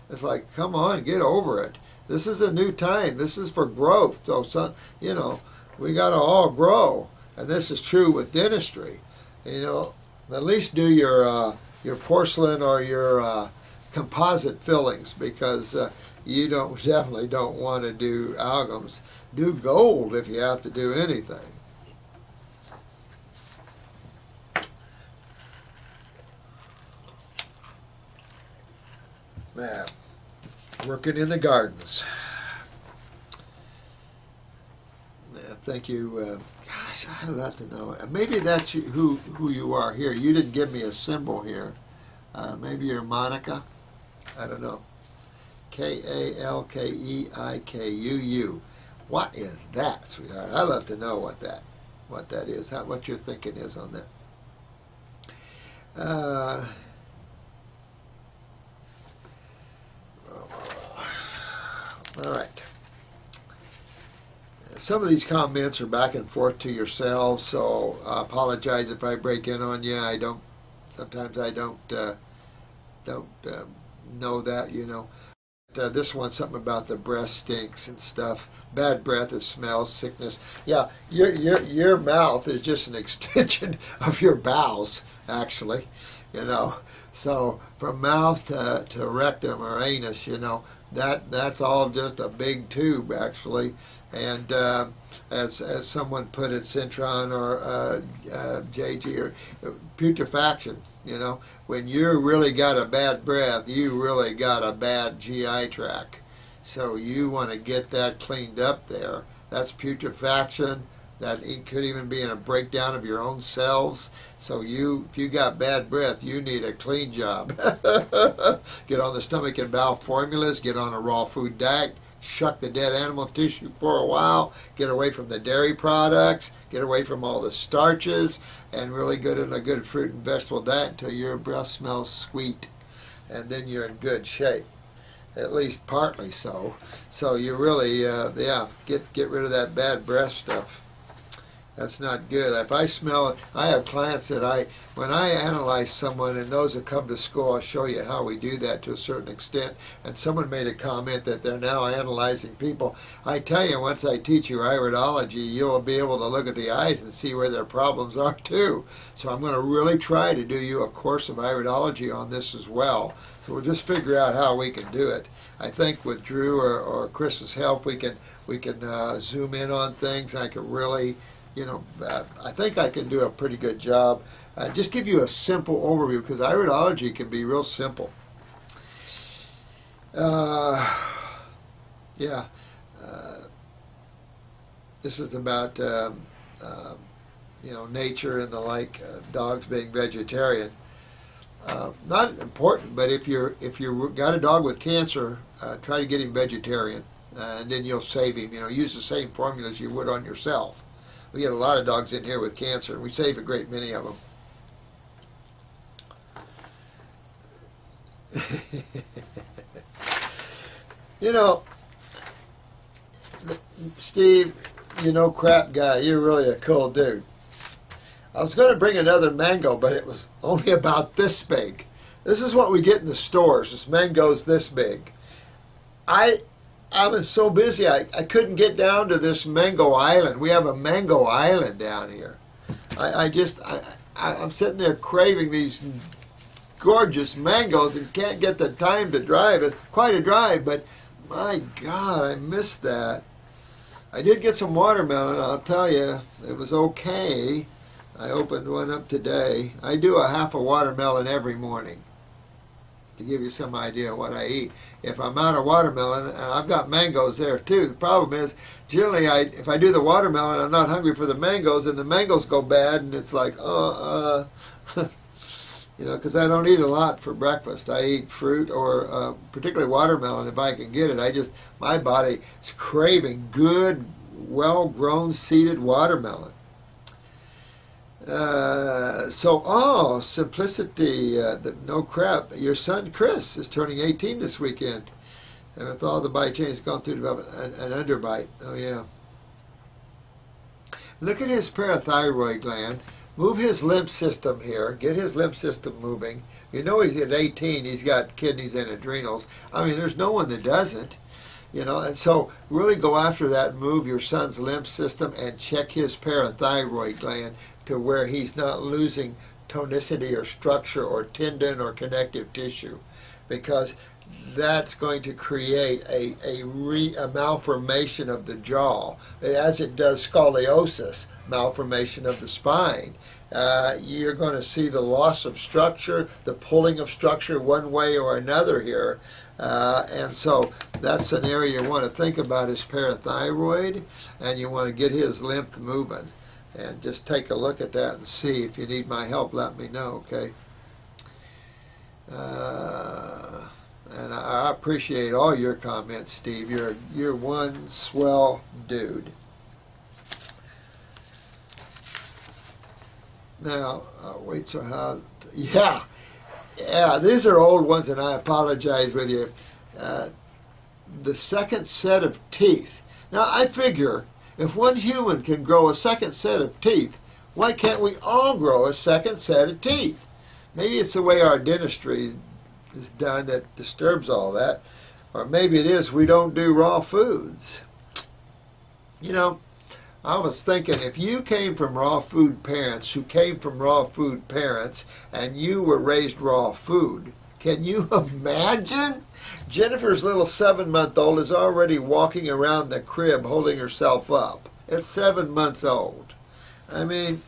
It's like, come on, get over it. This is a new time. This is for growth. So we got to all grow. And this is true with dentistry. At least do your porcelain or your composite fillings, because you definitely don't want to do amalgams. Do gold if you have to do anything. Man, working in the gardens. Yeah, thank you. Gosh, I don't have to know. Maybe that's who you are here. You didn't give me a symbol here. Maybe you're Monica. I don't know. Kalkeikuu. What is that, sweetheart? I'd love to know what that is. What your thinking is on that. All right. Some of these comments are back and forth to yourselves, so I apologize if I break in on you. Sometimes I don't know that, this one's something about the breath stinks and stuff. Bad breath is smell, sickness. Yeah, your mouth is just an extension of your bowels, actually, So from mouth to rectum or anus, that's all just a big tube, actually. And as someone put it, Cintron or JG, or putrefaction, when you really got a bad breath, you really got a bad GI tract. So you want to get that cleaned up there. That's putrefaction. That it could even be in a breakdown of your own cells. So if you got bad breath, you need a clean job. Get on the stomach and bowel formulas. Get on a raw food diet. Shuck the dead animal tissue for a while. Get away from the dairy products. Get away from all the starches, and really get in a good fruit and vegetable diet until your breath smells sweet, and then you're in good shape. At least partly so. So you really, get rid of that bad breath stuff. That's not good. If I smell it, I have clients that when I analyze someone, and those that come to school, I'll show you how we do that to a certain extent. And someone made a comment that they're now analyzing people. I tell you, once I teach you iridology, you'll be able to look at the eyes and see where their problems are too. So I'm going to really try to do you a course of iridology on this as well. So we'll just figure out how we can do it. I think with Drew or Chris's help, we can zoom in on things. I can really, I think I can do a pretty good job. Just give you a simple overview, because iridology can be real simple. This is about nature and the like. Dogs being vegetarian. Not important, but if you got a dog with cancer, try to get him vegetarian, and then you'll save him. Use the same formulas you would on yourself. We get a lot of dogs in here with cancer, and we save a great many of them. Steve, crap guy, you're really a cool dude. I was going to bring another mango, but it was only about this big. This is what we get in the stores. This mango's this big. I was so busy, I couldn't get down to this mango island. We have a mango island down here. I'm sitting there craving these gorgeous mangoes and can't get the time to drive. It's quite a drive, but my God, I missed that. I did get some watermelon, I'll tell you. It was okay. I opened one up today. I do a half a watermelon every morning, to give you some idea of what I eat. If I'm out of watermelon, and I've got mangoes there too, the problem is, generally, if I do the watermelon, I'm not hungry for the mangoes, and the mangoes go bad, and it's like, because I don't eat a lot for breakfast. I eat fruit, or particularly watermelon if I can get it. My body is craving good, well-grown, seeded watermelon. Simplicity, no crap. Your son Chris is turning 18 this weekend. And with all the bite changes gone through development, an underbite. Oh yeah. Look at his parathyroid gland. Move his lymph system here. Get his lymph system moving. You know he's at 18. He's got kidneys and adrenals. I mean, there's no one that doesn't. You know, and so really go after that. Move your son's lymph system and check his parathyroid gland to where he's not losing tonicity or structure or tendon or connective tissue, because that's going to create a malformation of the jaw, as it does scoliosis, malformation of the spine. You're going to see the loss of structure, the pulling of structure one way or another here. And so that's an area you want to think about, is parathyroid, and you want to get his lymph moving. And just take a look at that and see. If you need my help, let me know, okay? And I appreciate all your comments, Steve. You're one swell dude. Now, wait, so how... Yeah, these are old ones, and I apologize with you. The second set of teeth. Now, I figure if one human can grow a second set of teeth, why can't we all grow a second set of teeth? Maybe it's the way our dentistry is done that disturbs all that. Or maybe it is we don't do raw foods. You know, I was thinking, if you came from raw food parents who came from raw food parents and you were raised raw food, can you imagine? Jennifer's little 7-month-old is already walking around the crib holding herself up. It's 7 months old. I mean,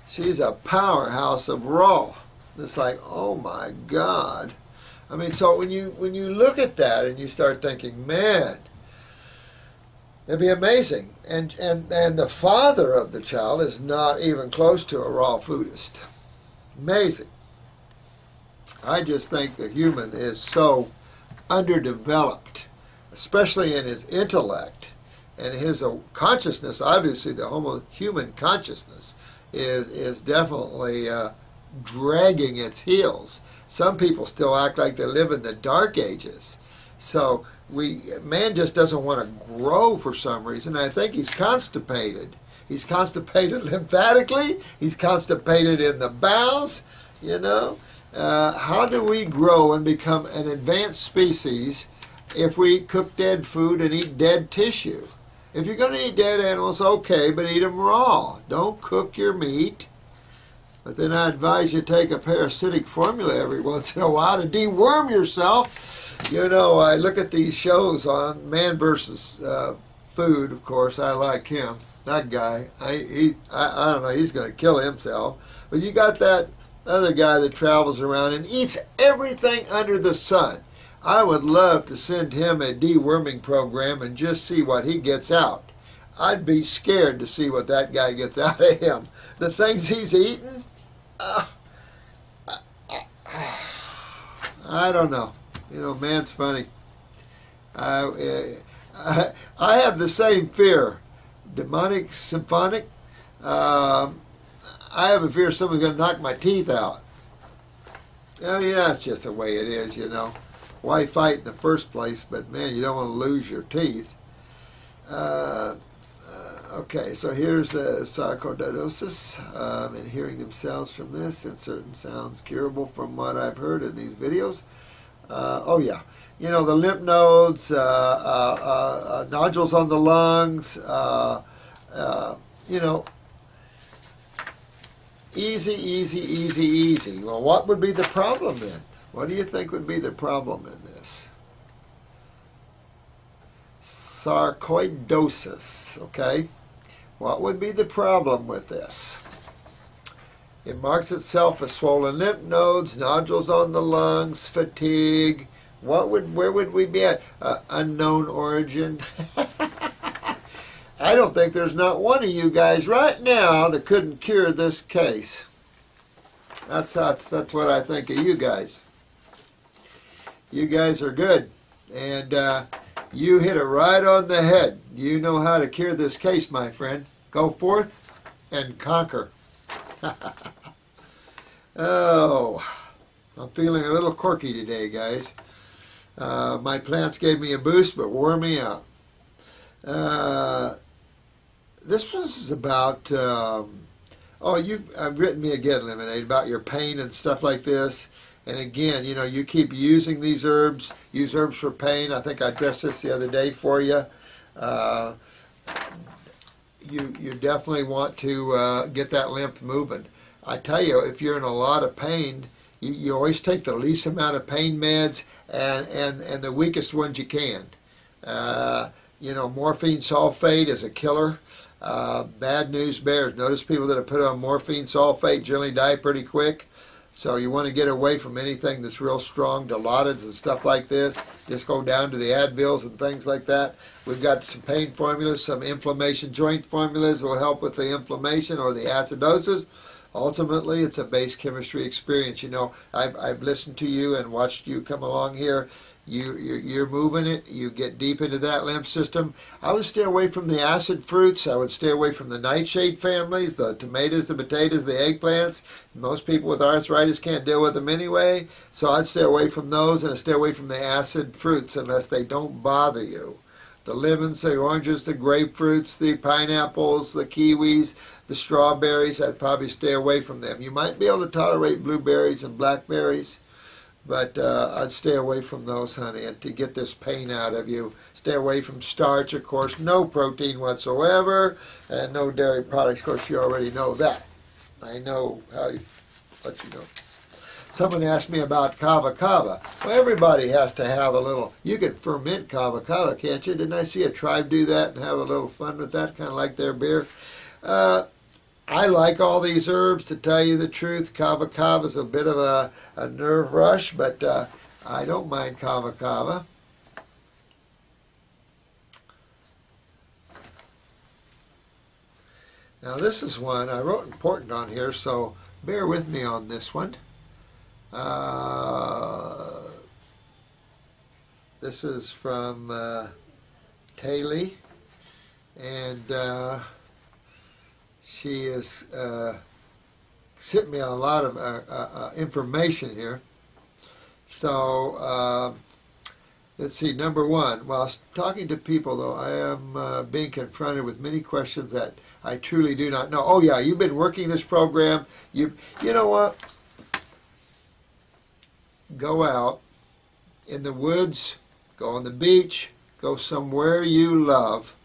she's a powerhouse of raw. It's like, oh my God. I mean, so when you look at that and you start thinking, man, it'd be amazing. And the father of the child is not even close to a raw foodist. Amazing. I just think the human is so underdeveloped, especially in his intellect and his consciousness. Obviously, the human consciousness is definitely dragging its heels. Some people still act like they live in the dark ages. So man just doesn't want to grow for some reason. I think he's constipated. He's constipated lymphatically. He's constipated in the bowels, you know. How do we grow and become an advanced species if we cook dead food and eat dead tissue? If you're going to eat dead animals, okay, but eat them raw. Don't cook your meat. But then I advise you take a parasitic formula every once in a while to deworm yourself. You know, I look at these shows on Man versus Food, of course. I like him. That guy, I don't know, he's going to kill himself. But you got that other guy that travels around and eats everything under the sun. I would love to send him a deworming program and just see what he gets out. I'd be scared to see what that guy gets out of him. The things he's eating, I don't know. You know, man's funny. I have the same fear. Demonic, symphonic. I have a fear someone's going to knock my teeth out. I mean, that's just the way it is, you know. Why fight in the first place? But, man, you don't want to lose your teeth. Okay, so here's sarcoidosis, and hearing themselves from this, and certain sounds curable from what I've heard in these videos. Oh, yeah. You know, the lymph nodes, nodules on the lungs, you know, easy, easy, easy, easy. Well, what would be the problem then? What do you think would be the problem in this? Sarcoidosis, okay? What would be the problem with this? It marks itself as swollen lymph nodes, nodules on the lungs, fatigue. Where would we be at? Unknown origin. I don't think there's not one of you guys right now that couldn't cure this case. That's what I think of you guys. You guys are good, and you hit it right on the head. You know how to cure this case, my friend. Go forth and conquer. Oh, I'm feeling a little quirky today, guys. My plants gave me a boost, but wore me out. This was about, Oh, you've written me again, Lemonade, about your pain and stuff like this. And again, you know, you keep using these herbs. Use herbs for pain. I think I addressed this the other day for you. Uh, you definitely want to get that lymph moving. I tell you, if you're in a lot of pain, you always take the least amount of pain meds and the weakest ones you can. You know, morphine sulfate is a killer. Bad news bears. Notice people that are put on morphine sulfate generally die pretty quick. So you want to get away from anything that's real strong, Dilaudid and stuff like this. Just go down to the Advils and things like that. We've got some pain formulas, some inflammation joint formulas that will help with the inflammation or the acidosis. Ultimately, it's a base chemistry experience. You know, I've listened to you and watched you come along here. You're moving it. You get deep into that lymph system. I would stay away from the acid fruits. I would stay away from the nightshade families, the tomatoes, the potatoes, the eggplants. Most people with arthritis can't deal with them anyway. So I'd stay away from those, and I'd stay away from the acid fruits unless they don't bother you. The lemons, the oranges, the grapefruits, the pineapples, the kiwis, the strawberries, I'd probably stay away from them. You might be able to tolerate blueberries and blackberries, but I'd stay away from those, honey, and to get this pain out of you. Stay away from starch, of course, no protein whatsoever, and no dairy products. Of course, you already know that. I know how you let you know. Someone asked me about kava kava. Well, everybody has to have a little. You can ferment kava kava, can't you? Didn't I see a tribe do that and have a little fun with that, kind of like their beer? I like all these herbs, to tell you the truth. Kava kava is a bit of a nerve rush, but I don't mind kava kava. Now this is one, I wrote important on here, so bear with me on this one. This is from Taylor, and she has sent me a lot of information here. So let's see, number one, while talking to people, though, I am being confronted with many questions that I truly do not know. Oh, yeah, you've been working this program. You know what? Go out in the woods, go on the beach, go somewhere you love,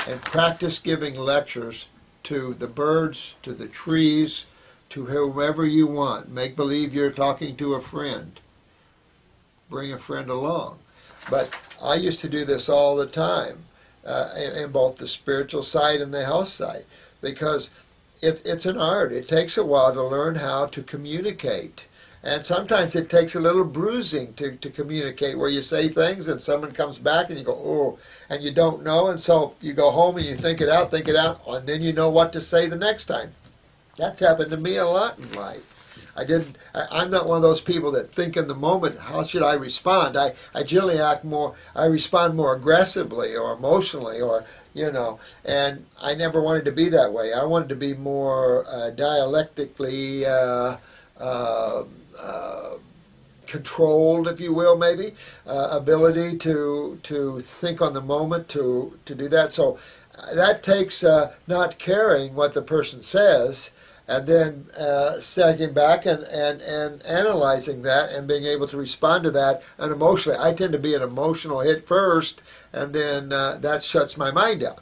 and practice giving lectures to the birds, to the trees, to whomever you want. Make believe you're talking to a friend. Bring a friend along. But I used to do this all the time, in both the spiritual side and the health side, because it's an art. It takes a while to learn how to communicate. And sometimes it takes a little bruising to communicate, where you say things and someone comes back and you go, oh, and you don't know, and so you go home and you think it out, and then you know what to say the next time. That's happened to me a lot in life. I'm not one of those people that think in the moment, how should I respond? I generally I respond more aggressively or emotionally, or, you know, and I never wanted to be that way. I wanted to be more dialectically controlled, if you will, maybe, ability to think on the moment, to do that. So that takes not caring what the person says, and then stepping back and analyzing that and being able to respond to that. And emotionally, I tend to be an emotional hit first, and then that shuts my mind down.